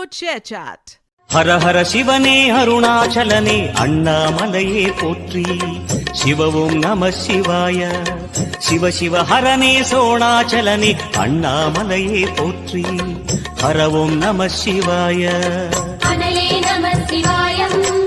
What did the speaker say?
Download ShareChat. Hara Hara சிவனே அருணாச்சலனே அண்ணாமலையே போற்றி. சிவவும் நம சிவாய. சிவ சிவ ஹரனே சோணாச்சலனே அண்ணாமலையே போற்றி. ஹரவும் நம சிவாய. அனலே நம சிவாயம்.